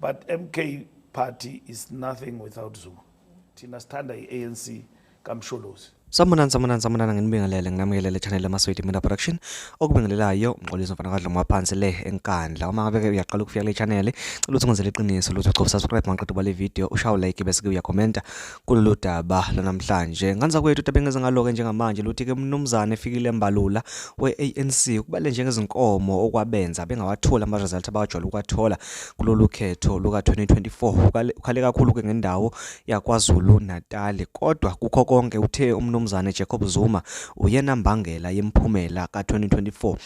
But MK party is nothing without Zuma. Thina sithanda i-ANC kaMsholozi. Samunana nginibingelele nginamkelele channel yaMasweti Media Production okubingelelayo umxolisi mfana kadla ngaphansi le enkandla uma ngabe uyaqala ukufika le channel cela ukuthi ngenzele iqiniso ukuthi ucofa subscribe maqedwe bale video ushaye like bese ke uyakhomenta kulolu daba lanamhlanje nganza kwethu utabengeze ngaloke njengamanje luthi ke mnumzane efikile embalula we-ANC kubale njengezinkomo okwabenza bengawathola ama results abajwayele ukwathola kulolu khetho luka 2024 ukhale kakhulu ke ngendawo yaKwaZulu Natal kodwa kukho konke uthe umnumzane Jacob Zuma uyena mbangela yemphumela ka2024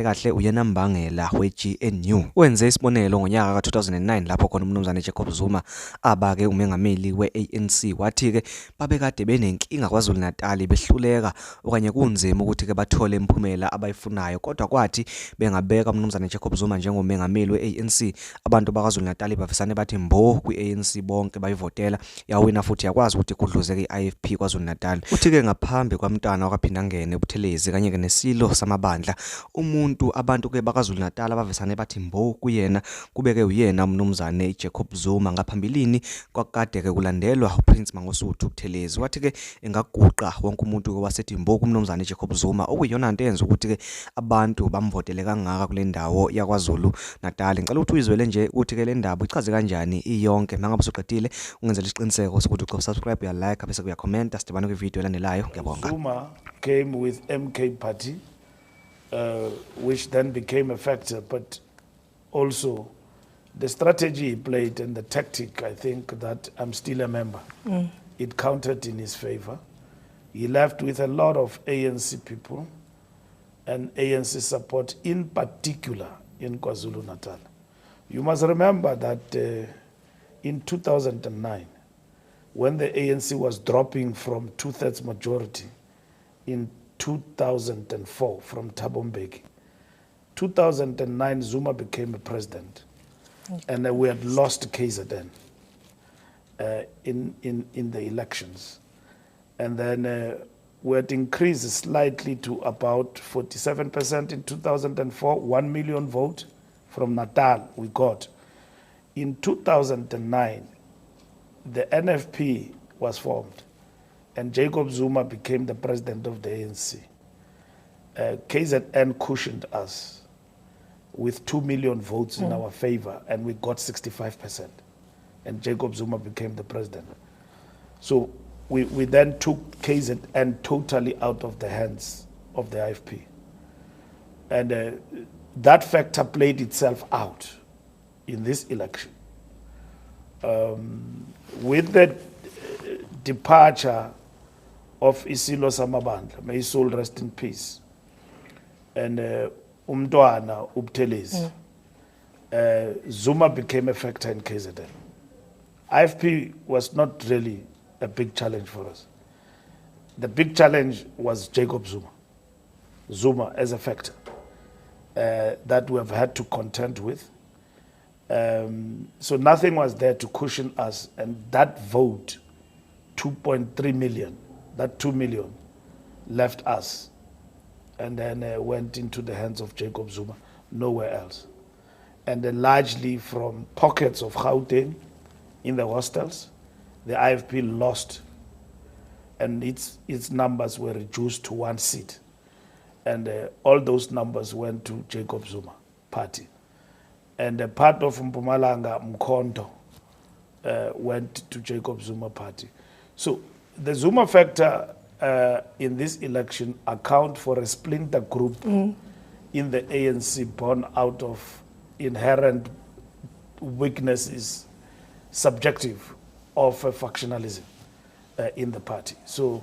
kahle uyena mbangela weGNU wenze isibonelo ngonyaka ka2009 lapho khona umnumzane Jacob Zuma abake umengameli weANC wathi ke babekade benenkinga kwaZulu Natal behluleka okanye kunzima ukuthi ke bathole imphumela abayifunayo kodwa kwathi bengabeka umnumzane Jacob Zuma njengomengameli weANC abantu bakaZulu Natal bafisane bathi mbo kwiANC bonke bayivotela yawina futhi yakwazi ukuthi kudluzeke iIFP kwaZulu Natal uthi ke ngaphambi kwamntwana wakaphinda ngene ubuthelezi kanye ke nesilo samabandla umuntu abantu ke bakaZulu Natal abavesane bathi mbo kuyena kubeke uyena umnumzane Jacob Zuma ngaphambilini kwakade ke kulandelwa uPrince Mangosuthu ubuthelezi wathi ke engaguqa wonke umuntu ke wasethi mbo kumnumzane Jacob Zuma okuyona into enza ukuthi ke abantu bamvotele kangaka kule ndawo yaKwaZulu Natal ngicela ukuthi uyizwele nje ukuthi ke le ndaba ichaze kanjani iyonke mangabe usuqedile ungenzele isiqiniseko sokuthi ucofa subscribe ya like bese kuya comment sidibana kwi video elandelayo. Zuma came with MK party, which then became a factor, but also the strategy he played and the tactic, I think that I'm still a member. It counted in his favor. He left with a lot of ANC people and ANC support, in particular in KwaZulu Natal. You must remember that in 2009, when the ANC was dropping from 2/3 majority in 2004 from Thabo Mbeki, 2009 Zuma became a president, and we had lost KZN in the elections, and then we had increased slightly to about 47% in 2004, 1 million vote from Natal we got. In 2009, the NFP was formed, and Jacob Zuma became the president of the ANC. KZN cushioned us with 2 million votes in our favor, and we got 65%. And Jacob Zuma became the president. So we then took KZN totally out of the hands of the IFP. And that factor played itself out in this election. With the departure of Isilo Samabandla, may his soul rest in peace, and Umdwana Ubtelezi, Zuma became a factor in KZN. IFP was not really a big challenge for us. The big challenge was Jacob Zuma as a factor that we have had to contend with. So nothing was there to cushion us, and that vote, 2.3 million, that 2 million left us and then went into the hands of Jacob Zuma, nowhere else. And then largely from pockets of Gauteng in the hostels, the IFP lost, and its numbers were reduced to 1 seat. And all those numbers went to Jacob Zuma party. And a part of Mpumalanga, Mkondo, went to Jacob Zuma party. So the Zuma factor in this election account for a splinter group in the ANC born out of inherent weaknesses, subjective of factionalism in the party. So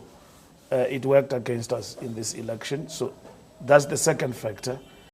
it worked against us in this election. So that's the second factor.